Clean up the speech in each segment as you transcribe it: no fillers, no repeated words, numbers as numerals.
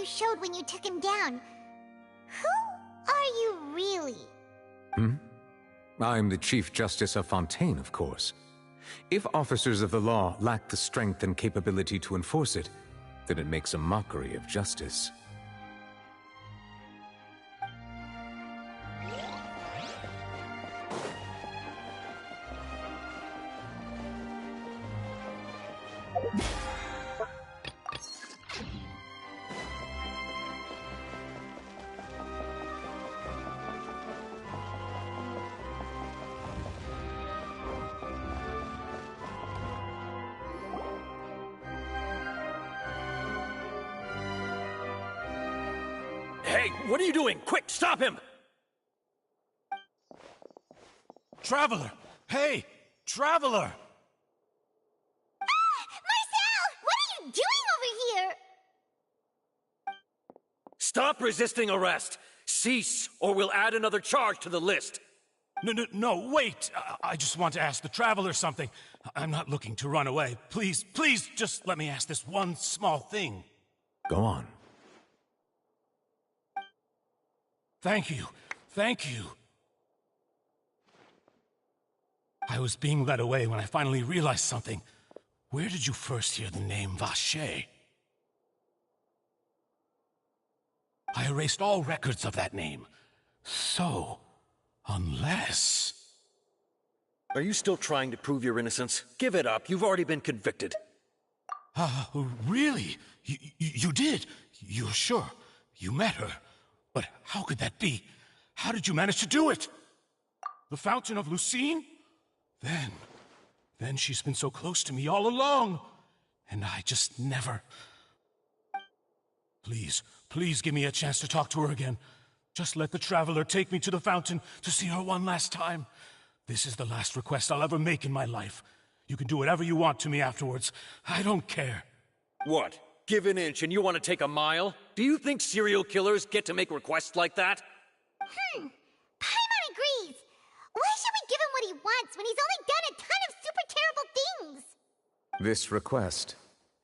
you showed when you took him down. Who are you really? I'm the Chief Justice of Fontaine, of course. If officers of the law lack the strength and capability to enforce it, then it makes a mockery of justice. Hey, what are you doing? Quick, stop him! Traveler! Hey! Traveler! Ah! Marcel! What are you doing over here? Stop resisting arrest! Cease, or we'll add another charge to the list! No, wait! I just want to ask the Traveler something. I'm not looking to run away. Please, just let me ask this one small thing. Go on. Thank you. I was being led away when I finally realized something. Where did you first hear the name Vacher? I erased all records of that name. So, unless... Are you still trying to prove your innocence? Give it up. You've already been convicted. Really? You did? You're sure? You met her? But how could that be? How did you manage to do it? The Fountain of Lucine? Then she's been so close to me all along. And I just never... Please give me a chance to talk to her again. Just let the Traveler take me to the fountain to see her one last time. This is the last request I'll ever make in my life. You can do whatever you want to me afterwards. I don't care. What? Give an inch and you want to take a mile? Do you think serial killers get to make requests like that? Paimon agrees. Why should we give him what he wants when he's only done a ton of super terrible things? This request,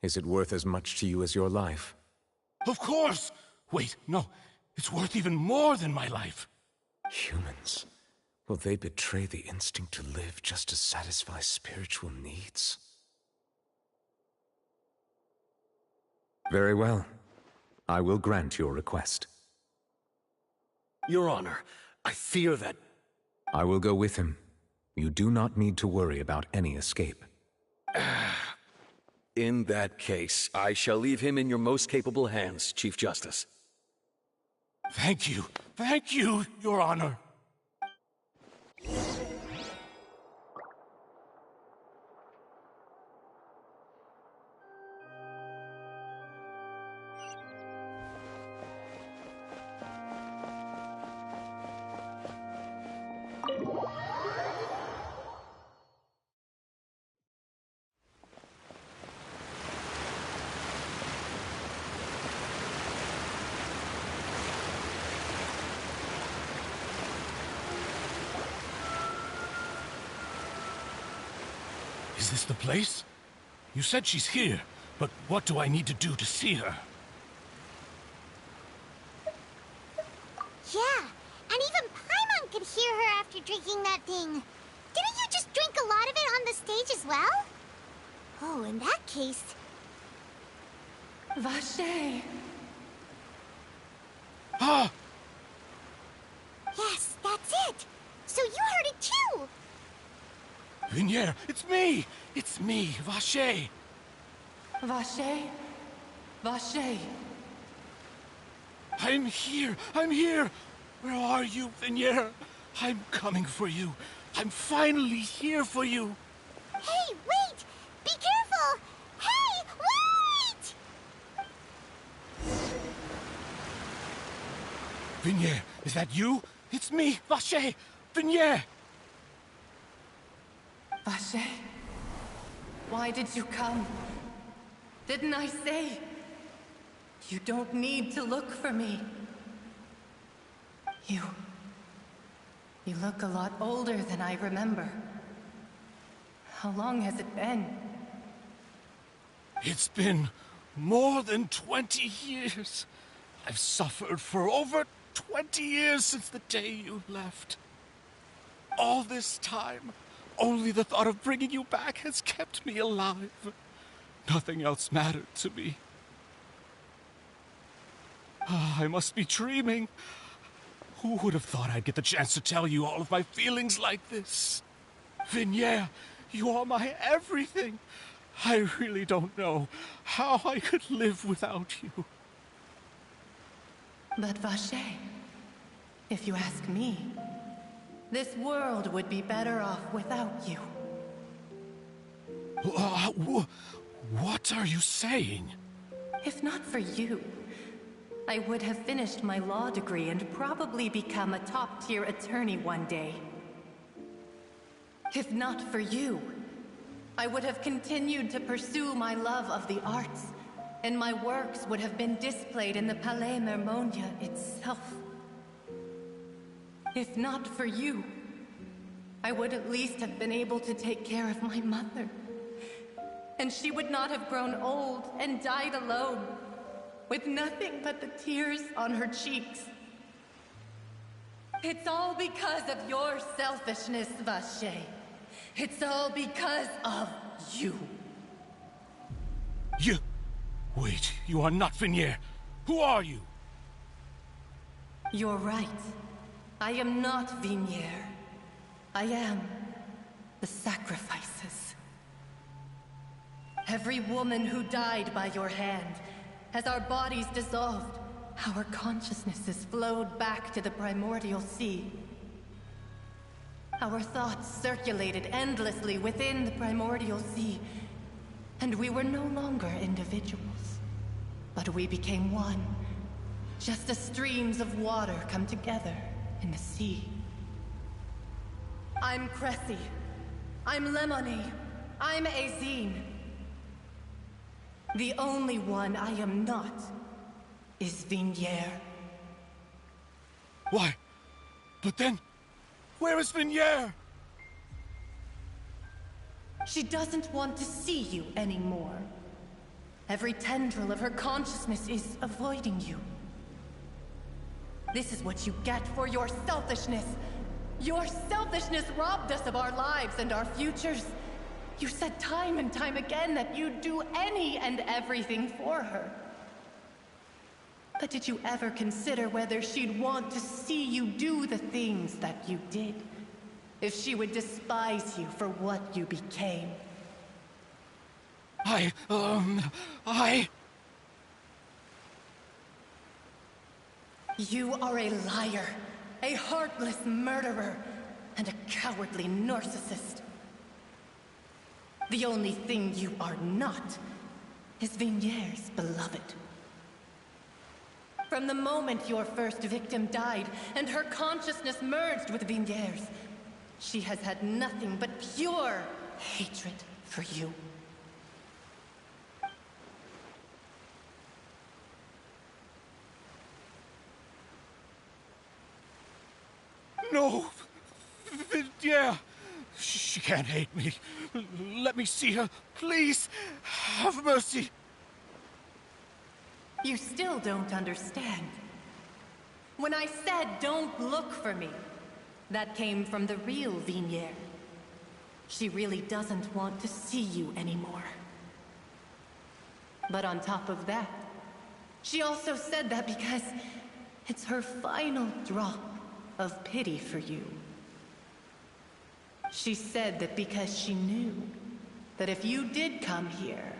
is it worth as much to you as your life? Of course! Wait, no. It's worth even more than my life. Humans. Will they betray the instinct to live just to satisfy spiritual needs? Very well. I will grant your request. Your Honor, I fear that... I will go with him. You do not need to worry about any escape. In that case, I shall leave him in your most capable hands, Chief Justice. Thank you, Your Honor. Is this the place? You said she's here, but what do I need to do to see her? Yeah, and even Paimon could hear her after drinking that thing. Didn't you just drink a lot of it on the stage as well? Oh, in that case... Vacher! Ah! Yes, that's it! So you heard it too! Vignere, it's me! It's me, Vacher! Vacher? Vacher! I'm here! Where are you, Vignere? I'm coming for you. I'm finally here for you. Hey, wait! Be careful! Hey, wait! Vignere, is that you? It's me, Vacher! Vignere! Vacher? Why did you come? Didn't I say? You don't need to look for me. You look a lot older than I remember. How long has it been? It's been more than 20 years. I've suffered for over 20 years since the day you left. All this time, only the thought of bringing you back has kept me alive. Nothing else mattered to me. I must be dreaming. Who would have thought I'd get the chance to tell you all of my feelings like this? Vignere, you are my everything. I really don't know how I could live without you. But Vacher, if you ask me, this world would be better off without you. What are you saying? If not for you, I would have finished my law degree and probably become a top-tier attorney one day. If not for you, I would have continued to pursue my love of the arts, and my works would have been displayed in the Palais Mermonia itself. If not for you, I would at least have been able to take care of my mother. And she would not have grown old and died alone, with nothing but the tears on her cheeks. It's all because of your selfishness, Vacher. It's all because of you. You... Wait, you are not Vignere. Who are you? You're right. I am not Vignere. I am the sacrifices. Every woman who died by your hand, as our bodies dissolved, our consciousnesses flowed back to the primordial sea. Our thoughts circulated endlessly within the primordial sea, and we were no longer individuals. But we became one, just as streams of water come together in the sea. I'm Cressy. I'm Lemony. I'm Azine. The only one I am not is Vignere. Why? But then, where is Vignere? She doesn't want to see you anymore. Every tendril of her consciousness is avoiding you. This is what you get for your selfishness. Your selfishness robbed us of our lives and our futures. You said time and time again that you'd do any and everything for her. But did you ever consider whether she'd want to see you do the things that you did? If she would despise you for what you became? You are a liar, a heartless murderer, and a cowardly narcissist. The only thing you are not is Vignere's beloved. From the moment your first victim died and her consciousness merged with Vignere's, she has had nothing but pure hatred for you. No! Yeah! She can't hate me. Let me see her. Please! Have mercy! You still don't understand. When I said don't look for me, that came from the real Vignere. She really doesn't want to see you anymore. But on top of that, she also said that because it's her final drop of pity for you. She said that because she knew that if you did come here,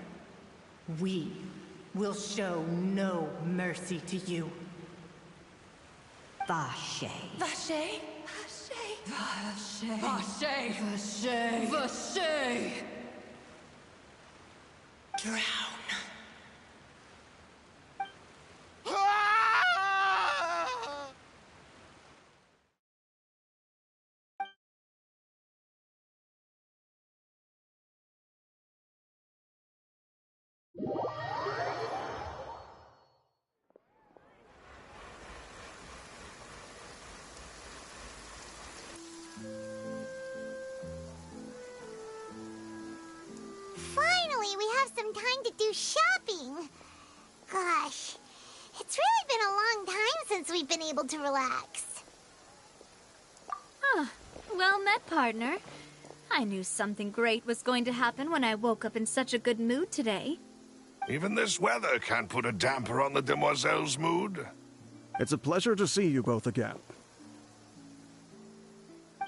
we will show no mercy to you. Vacher. Vacher? Vacher. Vacher. Vacher. Vacher. Drown. Finally, we have some time to do shopping. Gosh, it's really been a we've been able to relax. Well met, partner. I knew something great was going to happen when I woke up in such a good mood today. Even this weather can't put a damper on the demoiselle's mood. It's a pleasure to see you both again.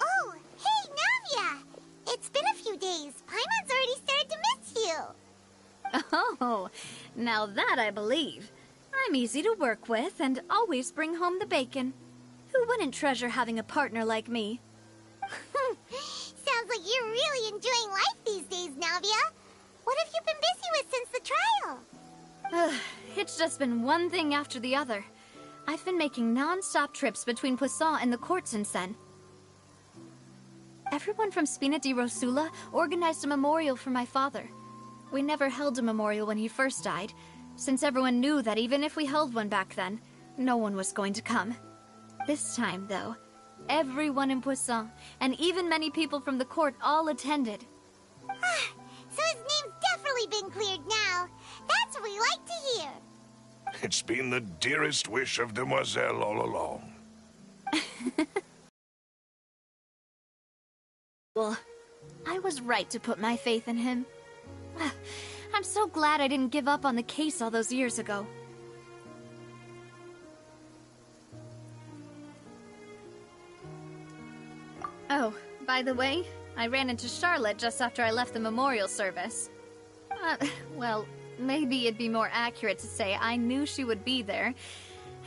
Oh, hey, Navia! It's been a few days. Paimon's already started to miss you. Oh, now that I believe. I'm easy to work with and always bring home the bacon. Who wouldn't treasure having a partner like me? Sounds like you're really enjoying life these days, Navia. What have you been busy with since the trial? It's just been one thing after the other. I've been making non-stop trips between Poisson and the court since then. Everyone from Spina di Rosula organized a memorial for my father. We never held a memorial when he first died, since everyone knew that even if we held one back then, no one was going to come. This time, though, everyone in Poisson, and even many people from the court, all attended. So his name's definitely been cleared now. That's what we like to hear. It's been the dearest wish of Demoiselle all along. Well, I was right to put my faith in him. I'm so glad I didn't give up on the case all those years ago. Oh, by the way, I ran into Charlotte just after I left the memorial service. Well, maybe it'd be more accurate to say I knew she would be there,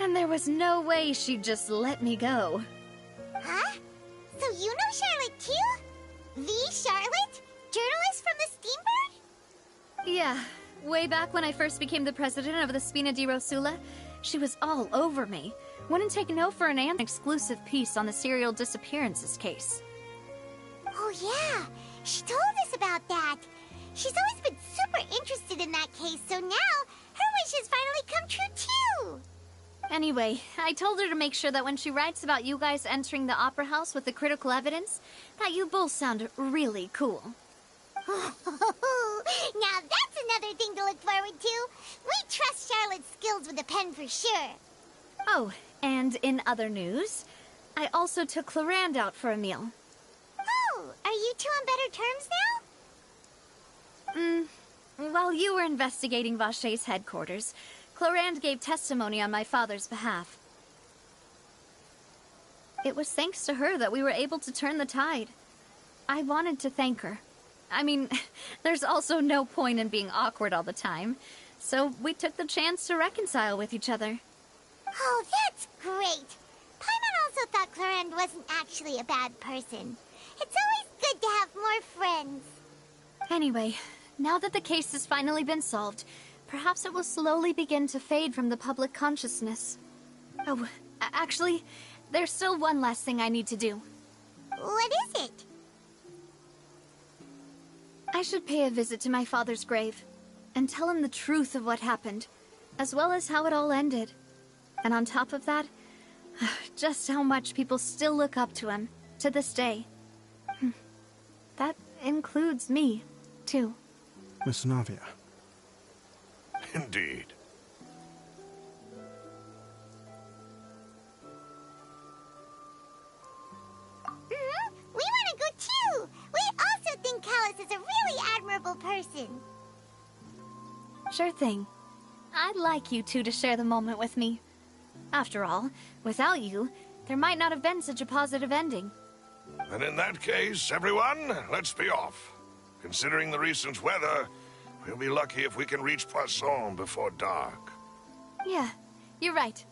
and there was no way she'd just let me go. Huh? So you know Charlotte too? The Charlotte? Journalist from the Steambird? Yeah, way back when I first became the president of the Spina di Rosula, she was all over me. Wouldn't take no for an exclusive piece on the serial disappearances case. Oh yeah, she told us about that. She's always been super interested in that case, so now her wish has finally come true too. Anyway, I told her to make sure that when she writes about you guys entering the opera house with the critical evidence, that you both sound really cool. Now that's another thing to look forward to. We trust Charlotte's skills with a pen for sure. Oh, and in other news, I also took Clorinde out for a meal. Oh, are you two on better terms now? While you were investigating Vaché's headquarters, Clorinde gave testimony on my father's behalf. It was thanks to her that we were able to turn the tide. I wanted to thank her. I mean, there's also no point in being awkward all the time, so we took the chance to reconcile with each other. Oh, that's great. Paimon also thought Clorinde wasn't actually a bad person. It's always good to have more friends. Anyway, now that the case has finally been solved, perhaps it will slowly begin to fade from the public consciousness. Oh, actually, there's still one last thing I need to do. What is it? I should pay a visit to my father's grave, and tell him the truth of what happened, as well as how it all ended. And on top of that, just how much people still look up to him, to this day. That includes me, too. Miss Navia. Indeed. We want to go too. We also think Callus is a really admirable person. Sure thing. I'd like you two to share the moment with me. After all, without you, there might not have been such a positive ending. And in that case, everyone, let's be off. Considering the recent weather, we'll be lucky if we can reach Poisson before dark. Yeah, you're right.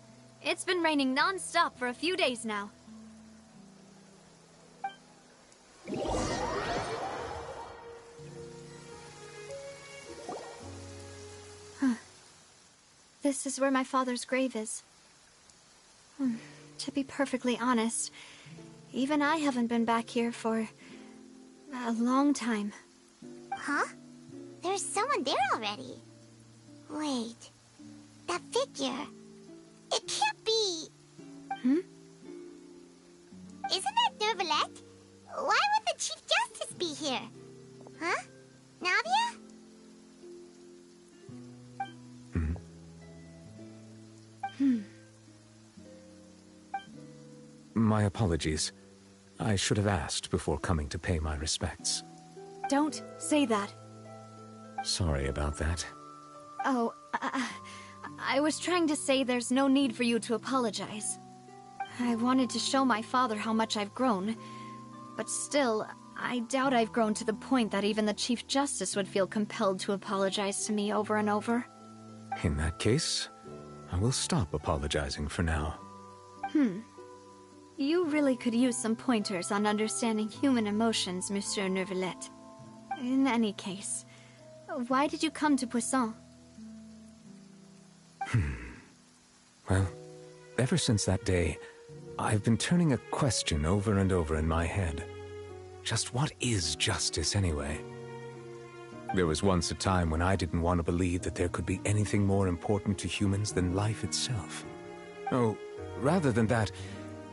It's been raining non-stop for a few days now. This is where my father's grave is. To be perfectly honest, even I haven't been back here for a long time. Huh? There's someone there already. Wait. That figure. It can't be... Isn't that Neuvillette? Why would the Chief Justice be here? Huh? Navia? My apologies. I should have asked before coming to pay my respects. Don't say that. Sorry about that. Oh, I was trying to say there's no need for you to apologize. I wanted to show my father how much I've grown, but still, I doubt I've grown to the point that even the Chief Justice would feel compelled to apologize to me over and over. In that case, I will stop apologizing for now. You really could use some pointers on understanding human emotions, Monsieur Neuvillette. In any case, why did you come to Poisson? Well, ever since that day, I've been turning a question over and over in my head. Just what is justice, anyway? There was once a time when I didn't want to believe that there could be anything more important to humans than life itself. Oh, rather than that,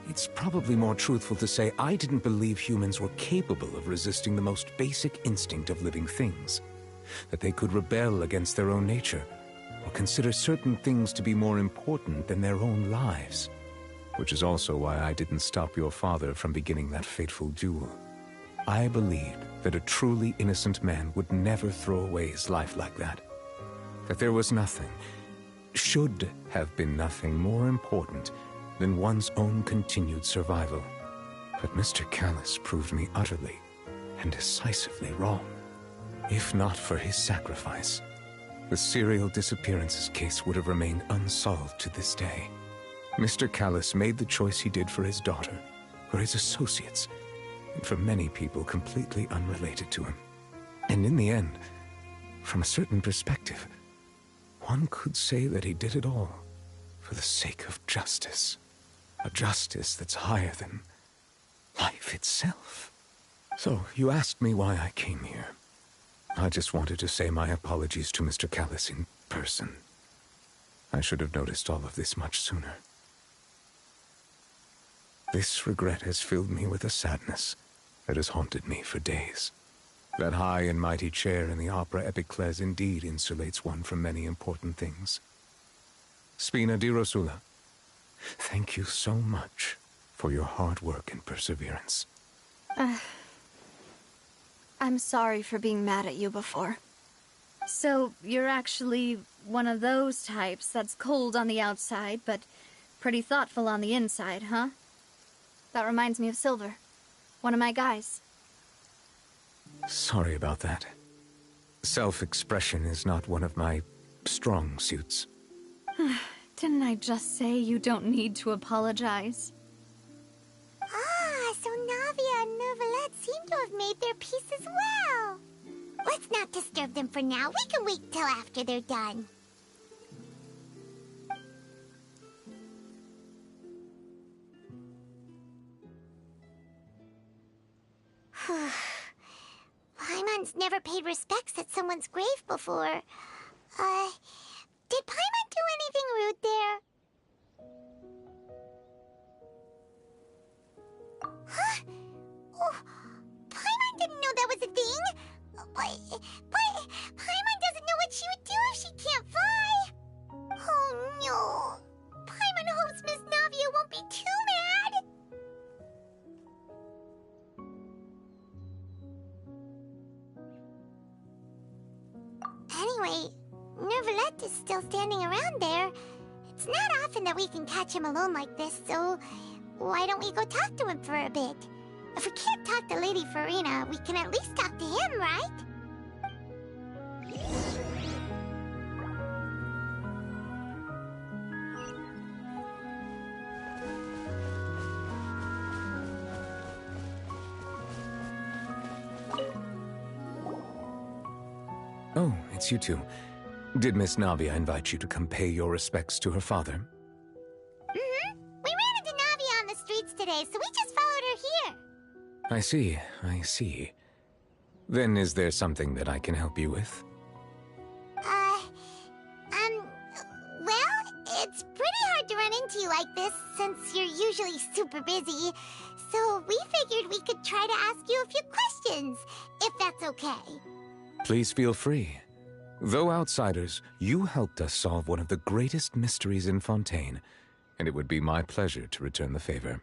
it's probably more truthful to say I didn't believe humans were capable of resisting the most basic instinct of living things. That they could rebel against their own nature, or consider certain things to be more important than their own lives. Which is also why I didn't stop your father from beginning that fateful duel. I believed that a truly innocent man would never throw away his life like that. That there was nothing, should have been nothing more important than one's own continued survival. But Mr. Callis proved me utterly and decisively wrong. If not for his sacrifice, the serial disappearances case would have remained unsolved to this day. Mr. Callis made the choice he did for his daughter, for his associates, and for many people completely unrelated to him. And in the end, from a certain perspective, one could say that he did it all for the sake of justice. A justice that's higher than life itself. So, you asked me why I came here. I just wanted to say my apologies to Mr. Callis in person. I should have noticed all of this much sooner. This regret has filled me with a sadness that has haunted me for days. That high and mighty chair in the Opera Epiclese indeed insulates one from many important things. Spina di Rosula, thank you so much for your hard work and perseverance. I'm sorry for being mad at you before. So, you're actually one of those types that's cold on the outside, but pretty thoughtful on the inside, huh? That reminds me of Silver, one of my guys. Sorry about that. Self-expression is not one of my strong suits. Didn't I just say you don't need to apologize? Ah, so Navia and Neuvillette seem to have made their peace as well. Let's not disturb them for now. We can wait till after they're done. Paimon's never paid respects at someone's grave before. Did Paimon do anything rude there? Huh? Oh, Paimon didn't know that was a thing. But Paimon doesn't know what she would do if she can't fly. Oh no. Paimon hopes Miss Navia won't be too mad. Anyway, Neuvillette is still standing around there. It's not often that we can catch him alone like this, so why don't we go talk to him for a bit? If we can't talk to Lady Furina, we can at least talk to him, right? Oh, it's you two. Did Miss Navia invite you to come pay your respects to her father? Mm-hmm. We ran into Navia on the streets today, so we just followed her here. I see. Then is there something that I can help you with? Well, it's pretty hard to run into you like this, since you're usually super busy. So we figured we could try to ask you a few questions, if that's okay. Please feel free. Though outsiders, you helped us solve one of the greatest mysteries in Fontaine, and it would be my pleasure to return the favor.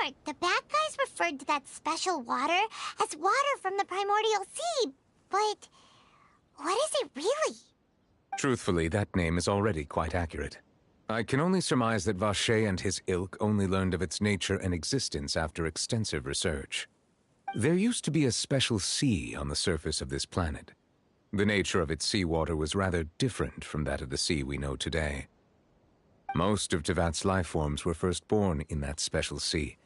smart. The bad guys referred to that special water as water from the primordial sea. But what is it really? Truthfully, that name is already quite accurate. I can only surmise that Vacher and his ilk only learned of its nature and existence after extensive research. There used to be a special sea on the surface of this planet. The nature of its seawater was rather different from that of the sea we know today. Most of Tevat's life forms were first born in that special sea.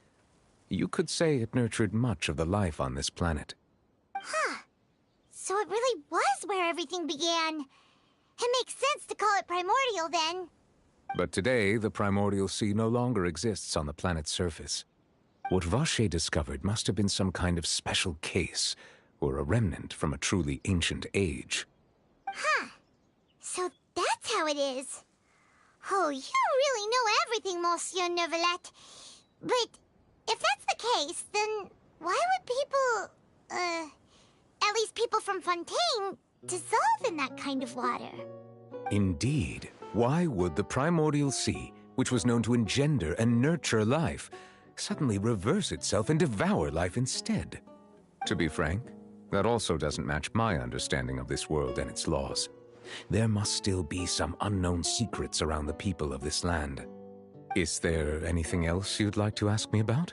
You could say it nurtured much of the life on this planet. Huh. So it really was where everything began. It makes sense to call it primordial then. But today, the primordial sea no longer exists on the planet's surface. What Vacher discovered must have been some kind of special case, or a remnant from a truly ancient age. Huh. So that's how it is. Oh, you really know everything, Monsieur Neuvillette. But if that's the case, then why would people, at least people from Fontaine, dissolve in that kind of water? Indeed. Why would the primordial sea, which was known to engender and nurture life, suddenly reverse itself and devour life instead? To be frank, that also doesn't match my understanding of this world and its laws. There must still be some unknown secrets around the people of this land. Is there anything else you'd like to ask me about?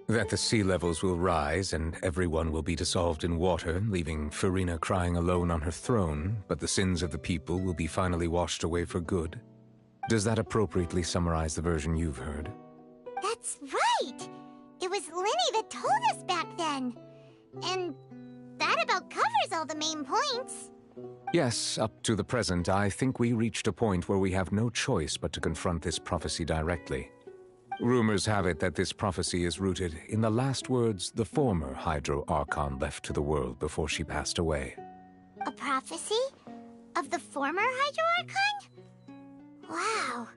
That the sea levels will rise and everyone will be dissolved in water, leaving Furina crying alone on her throne, but the sins of the people will be finally washed away for good. Does that appropriately summarize the version you've heard? That's right! It was Lyney that told us back then. And that about covers all the main points. Yes, up to the present, I think we reached a point where we have no choice but to confront this prophecy directly. Rumors have it that this prophecy is rooted in the last words the former Hydro Archon left to the world before she passed away. A prophecy? Of the former Hydro Archon? Wow.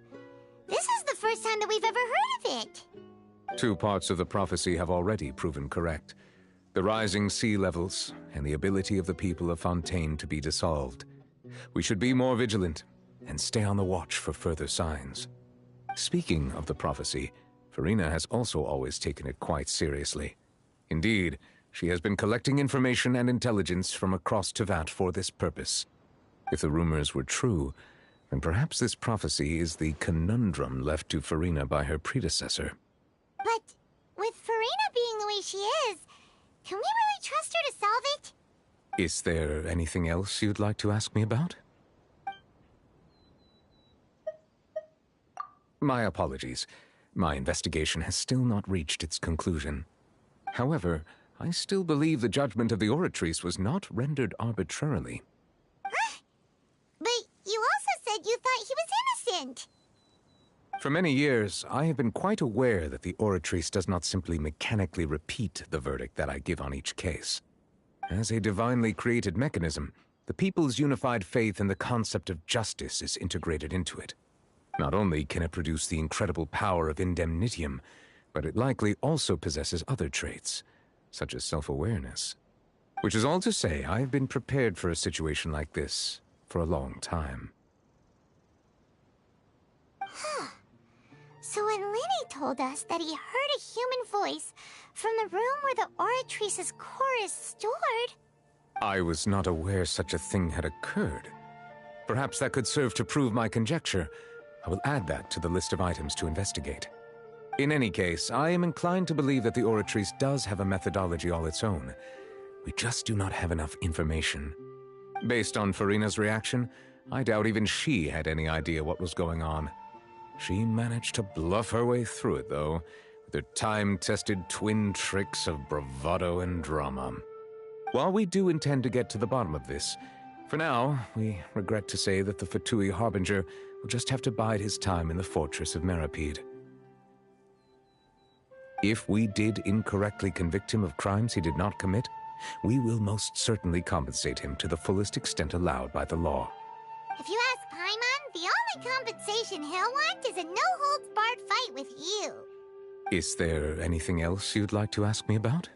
This is the first time that we've ever heard of it. 2 parts of the prophecy have already proven correct. The rising sea levels and the ability of the people of Fontaine to be dissolved. We should be more vigilant and stay on the watch for further signs. Speaking of the prophecy, Furina has also always taken it quite seriously. Indeed, she has been collecting information and intelligence from across Tevat for this purpose. If the rumors were true, then perhaps this prophecy is the conundrum left to Furina by her predecessor. But with Furina being the way she is, can we really trust her to solve it? Is there anything else you'd like to ask me about? My apologies. My investigation has still not reached its conclusion. However, I still believe the judgment of the Oratrice was not rendered arbitrarily. But you also said you thought he was innocent. For many years, I have been quite aware that the Oratrice does not simply mechanically repeat the verdict that I give on each case. As a divinely created mechanism, the people's unified faith in the concept of justice is integrated into it. Not only can it produce the incredible power of indemnitium, but it likely also possesses other traits, such as self-awareness. Which is all to say, I have been prepared for a situation like this for a long time. Huh. So when Lyney told us that he heard a human voice from the room where the Oratrice's core is stored... I was not aware such a thing had occurred. Perhaps that could serve to prove my conjecture. I will add that to the list of items to investigate. In any case, I am inclined to believe that the Oratrice does have a methodology all its own. We just do not have enough information. Based on Furina's reaction, I doubt even she had any idea what was going on. She managed to bluff her way through it, though, with her time-tested twin tricks of bravado and drama. While we do intend to get to the bottom of this, for now, we regret to say that the Fatui Harbinger will just have to bide his time in the fortress of Meripede. If we did incorrectly convict him of crimes he did not commit, we will most certainly compensate him to the fullest extent allowed by the law. If you ask Paimon, the only compensation he'll want is a no-holds-barred fight with you. Is there anything else you'd like to ask me about?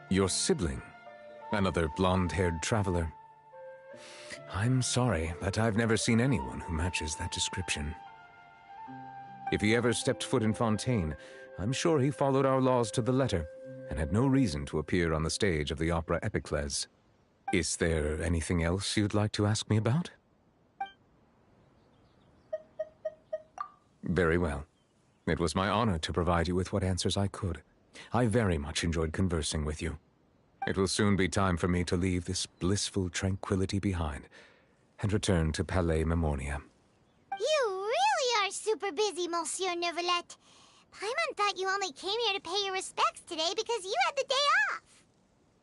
Your sibling, another blonde-haired traveler. I'm sorry, but I've never seen anyone who matches that description. If he ever stepped foot in Fontaine, I'm sure he followed our laws to the letter and had no reason to appear on the stage of the opera Epiclese. Is there anything else you'd like to ask me about? Very well. It was my honor to provide you with what answers I could. I very much enjoyed conversing with you. It will soon be time for me to leave this blissful tranquility behind and return to Palais Memornia. You really are super busy, Monsieur Neuvillette. Paimon thought you only came here to pay your respects today because you had the day off.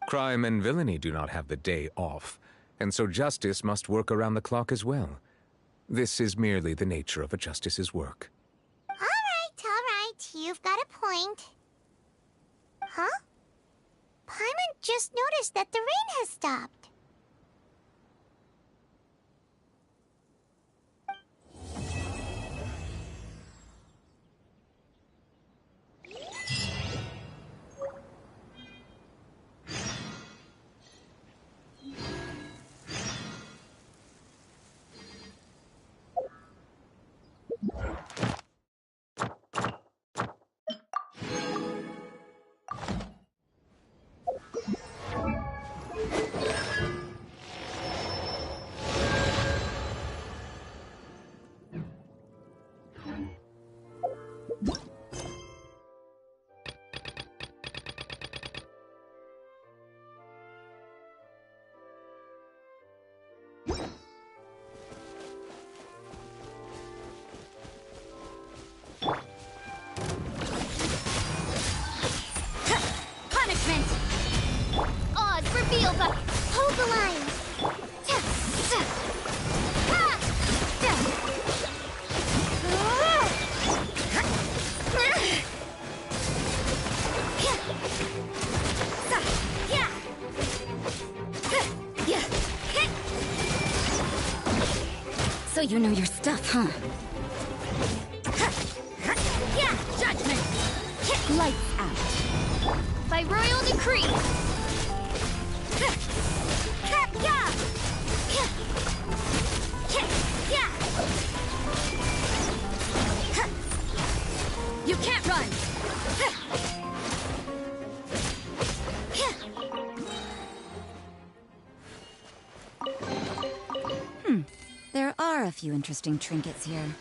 Crime and villainy do not have the day off, and so justice must work around the clock as well. This is merely the nature of a justice's work. All right. You've got a point. Huh? Paimon just noticed that the rain has stopped. Hold the line! So you know your stuff, huh? Judgment! Lights out. By royal decree! You can't run! There are a few interesting trinkets here.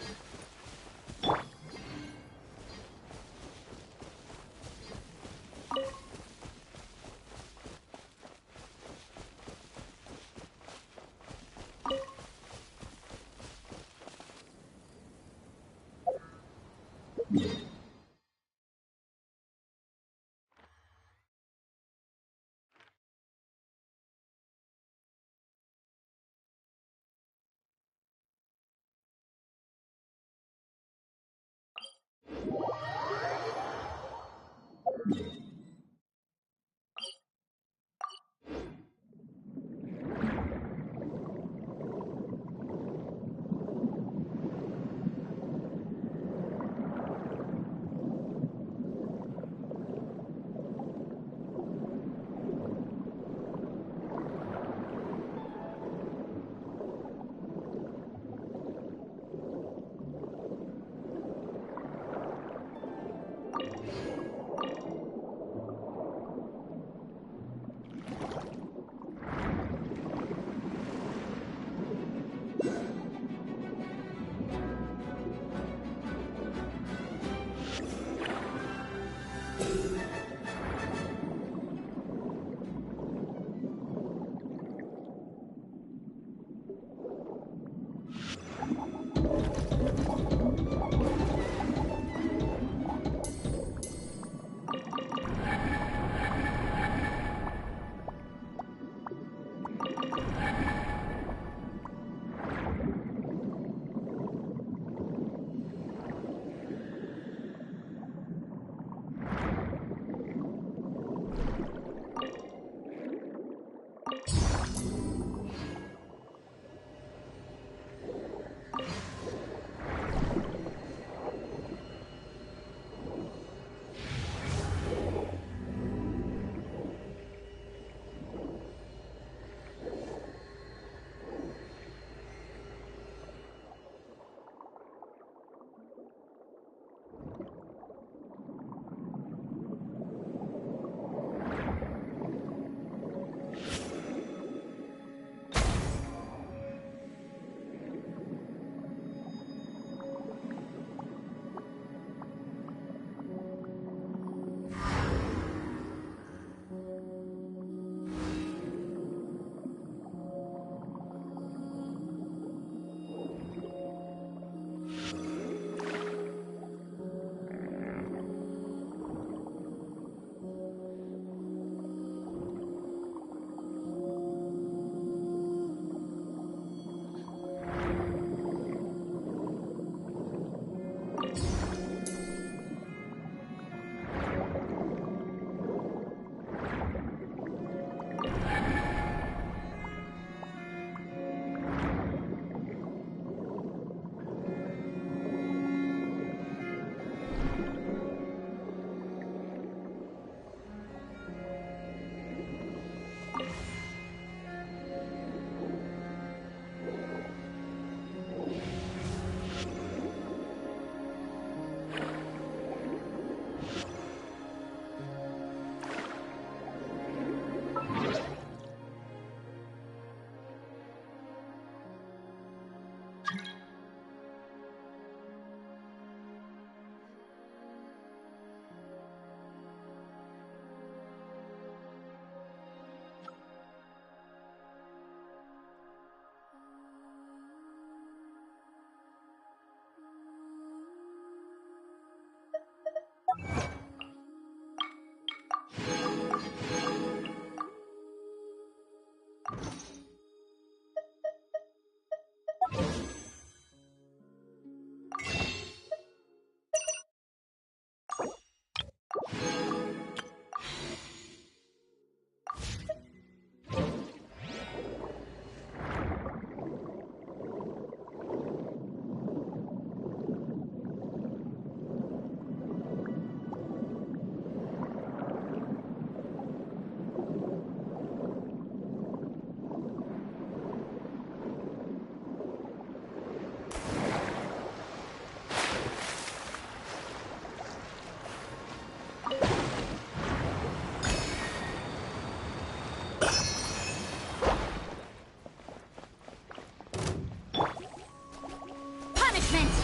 Punishment!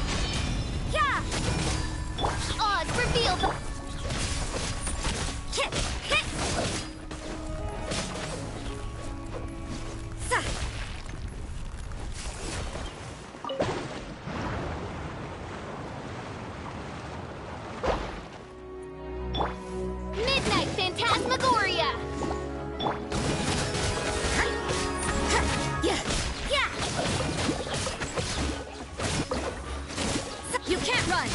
Yeah! Odds reveal the... Hit! Hit! Sa! Midnight Phantasmagoria! Yeah! Yeah! You can't run!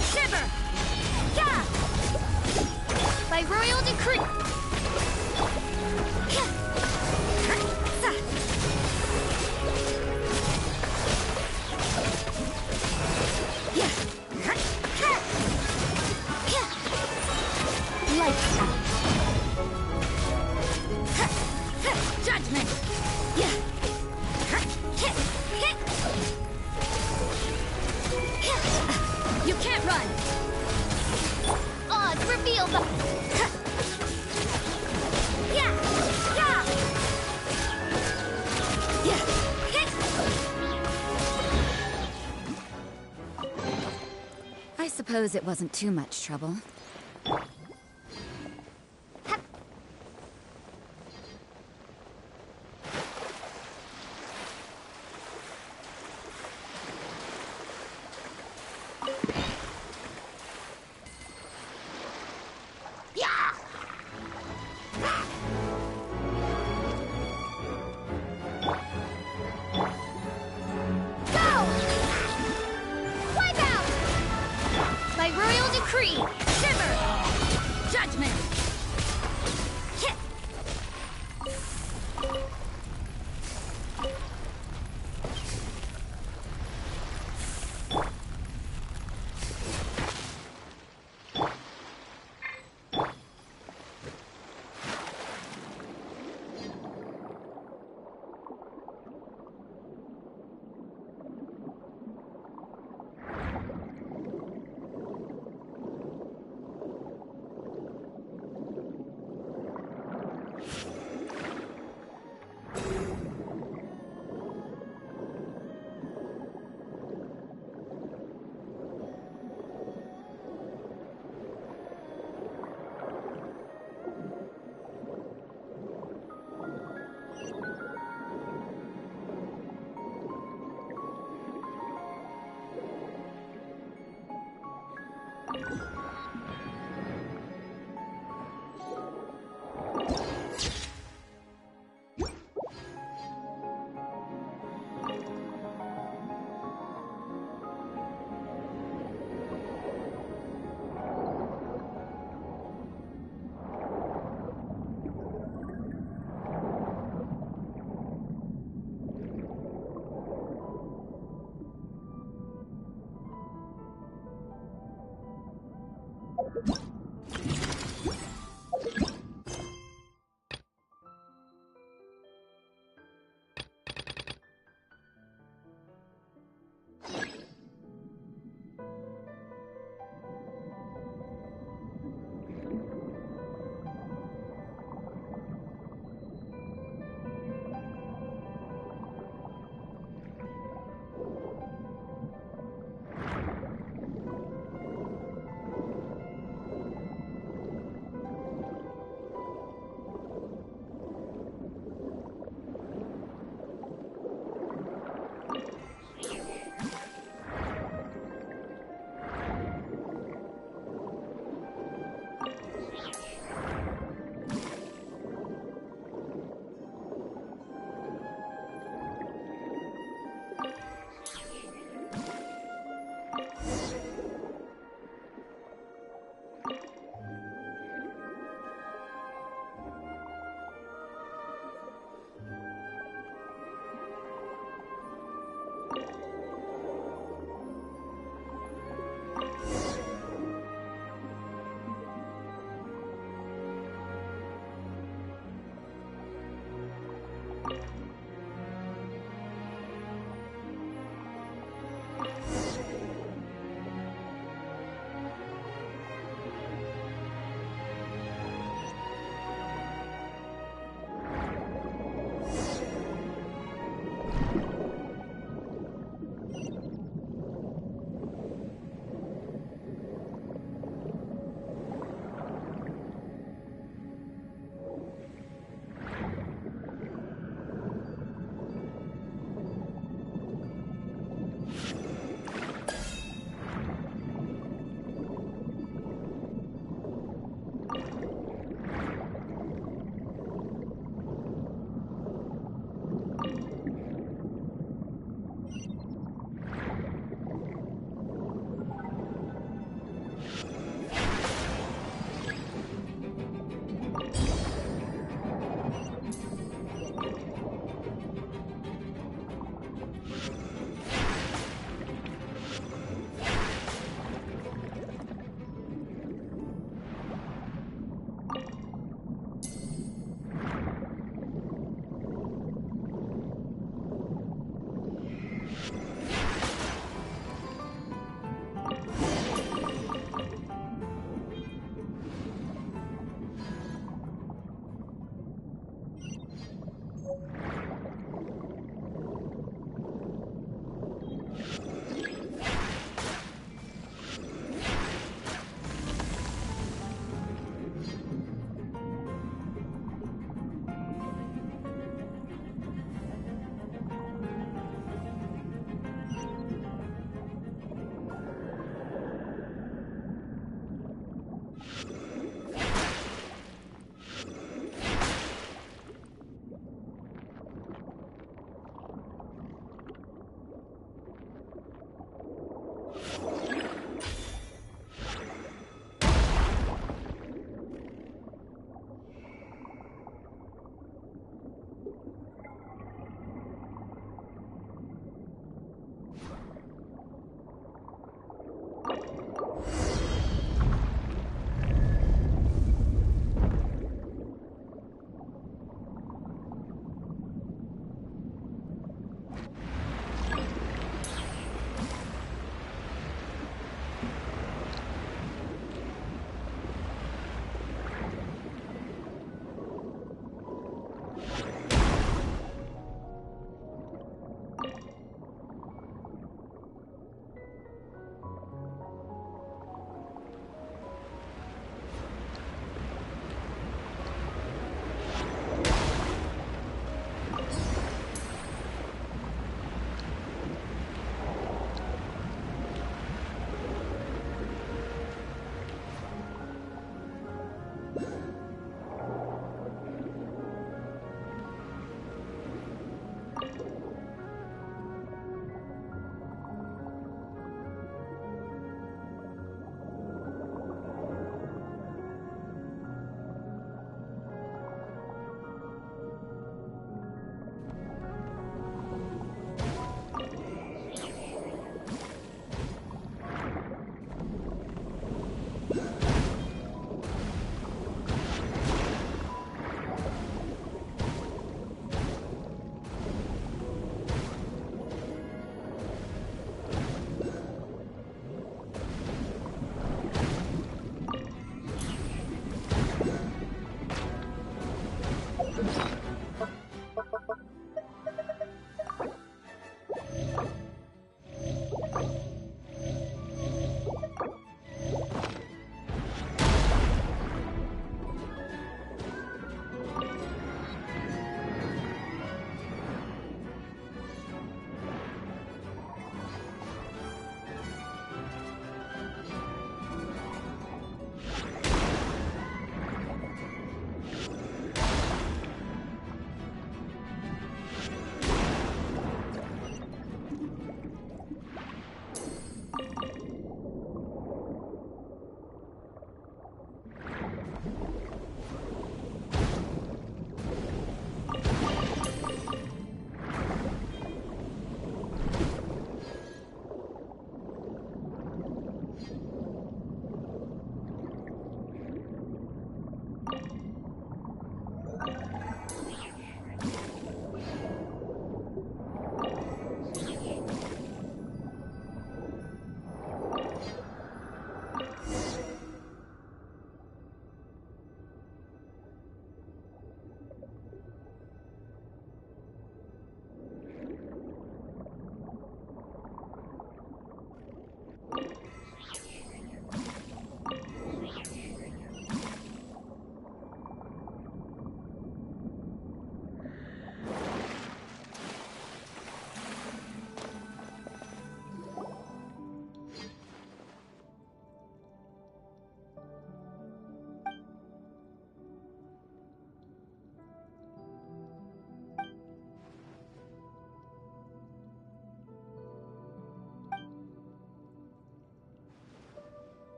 Shiver! Yeah! By royal decree! Yeah! Sa! Yeah! Yeah! Lights out! Judgment! Yeah! Hit! Hit! You can't run! Odds reveal the... Yeah! Yeah! Yeah! Hit! I suppose it wasn't too much trouble. Yeah! Go! Wipe out! By royal decree! Shiver! Judgment! Hit!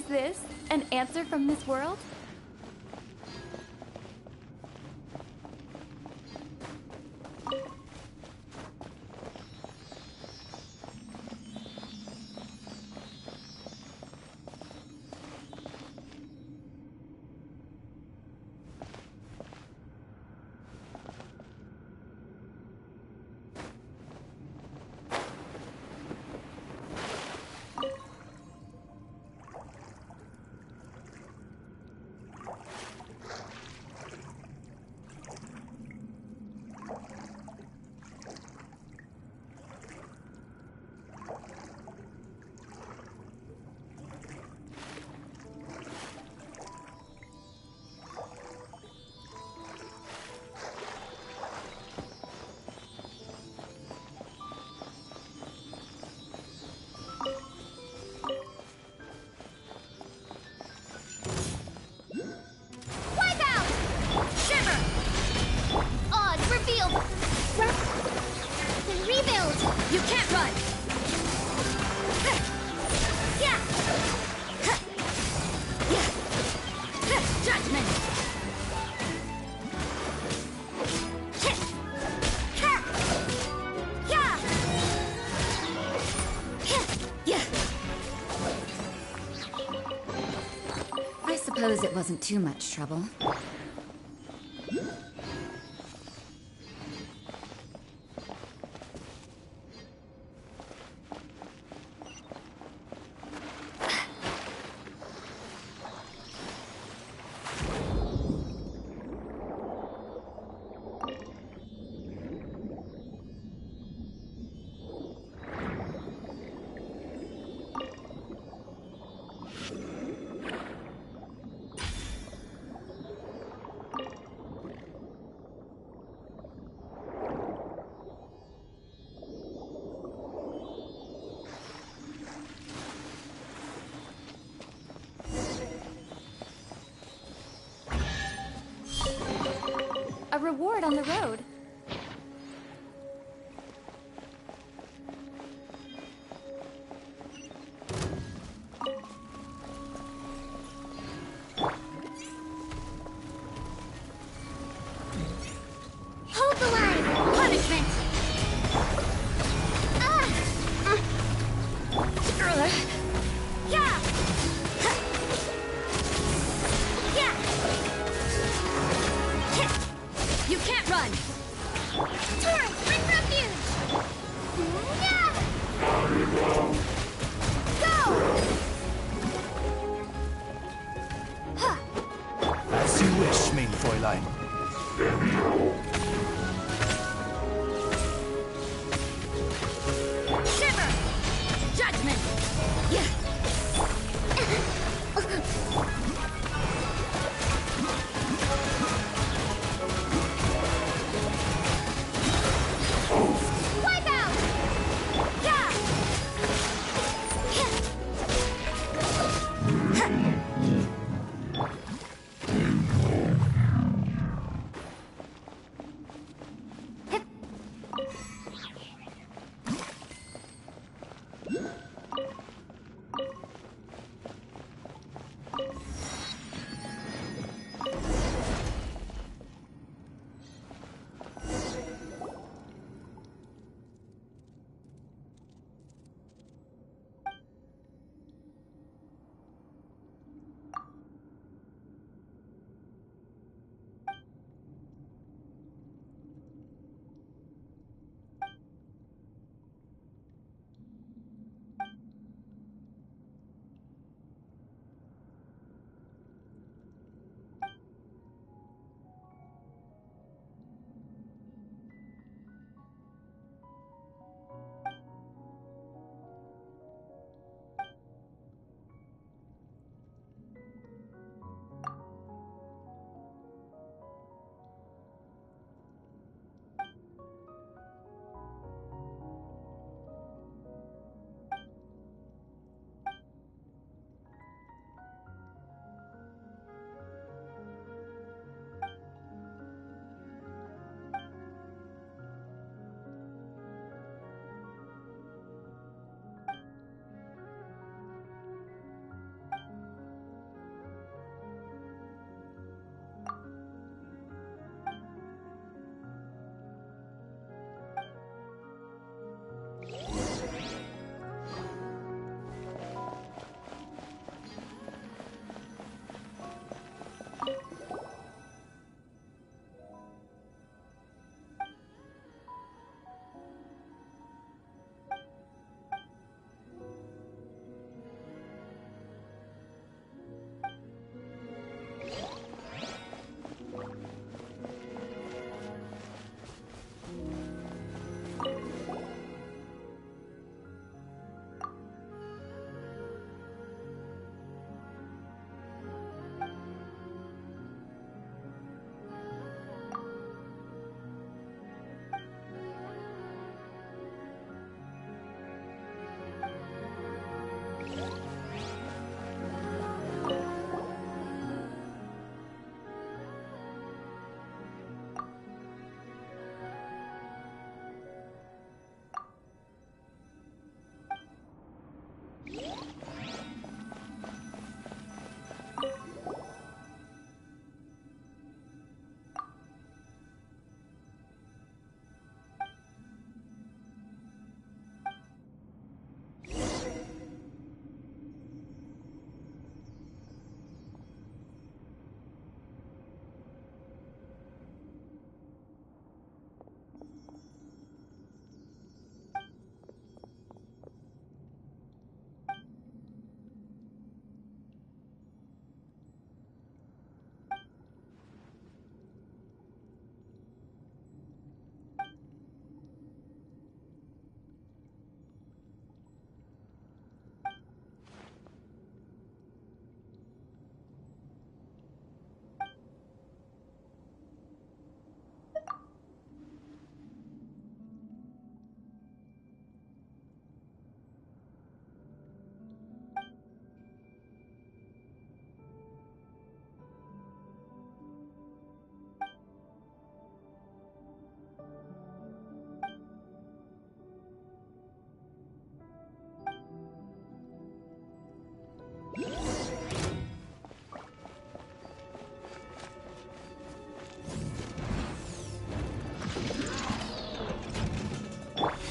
this an answer from this world? You can't run! Yeah! Judgment! I suppose it wasn't too much trouble. A reward on the road. Hold the line! Punishment! Yeah! Yeah! You can't run! Torrent, bring refuge! Yeah! Go! As you wish, mein Fräulein. Shiver! Judgment! Yeah! Wipe out! Yeah!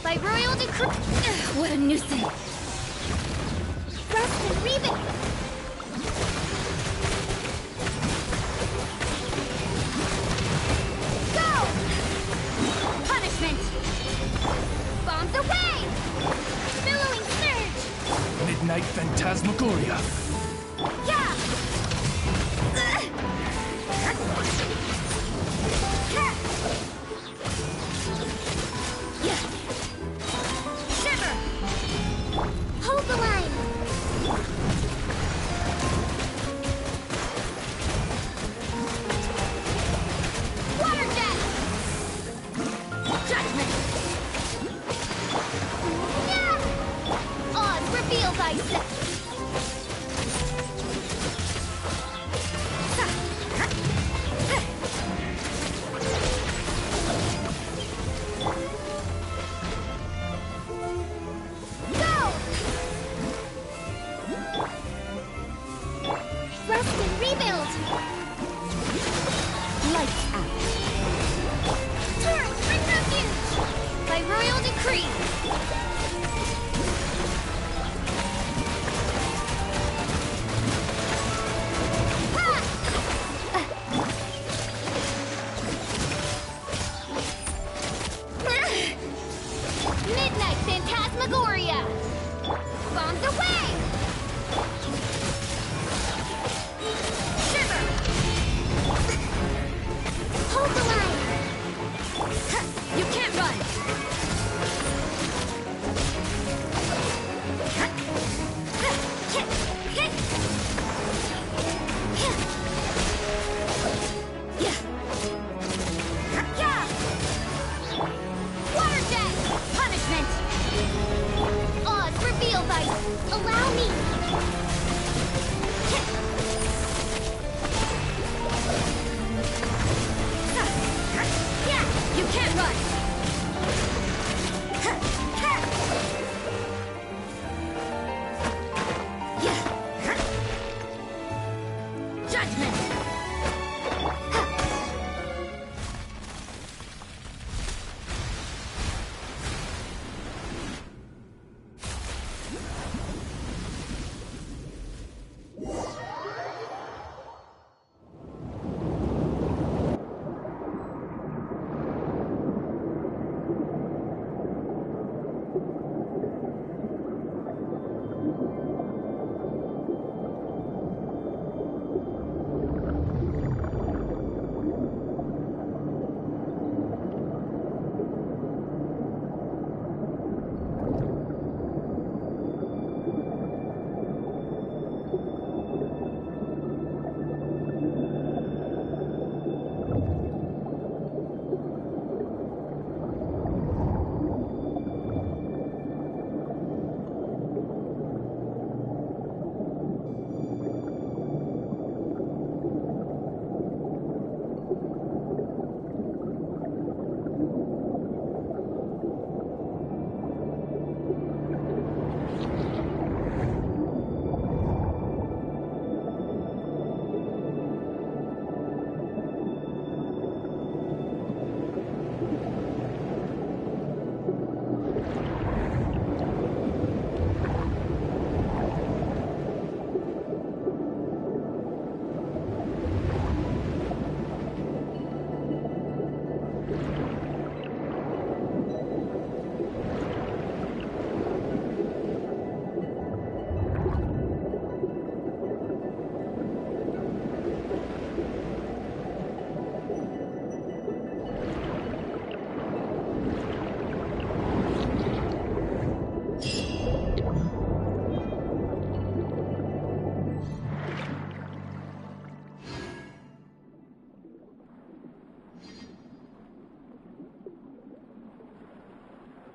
By royal decree... What a nuisance! Rust and rebuild! Go! Punishment! Bombs away! Billowing surge! Midnight Phantasmagoria. Yeah! Shiver! Hold the line! Water jet! Judgment! Yeah! Oz, reveal thyself! Rust and rebuild! Lights out. Turret, bring refuge! By royal decree! Midnight Phantasmagoria! Bombs away! Shiver! Hold the line! You can't run! Water jet! Punishment! Oz, reveal thy... Allow me!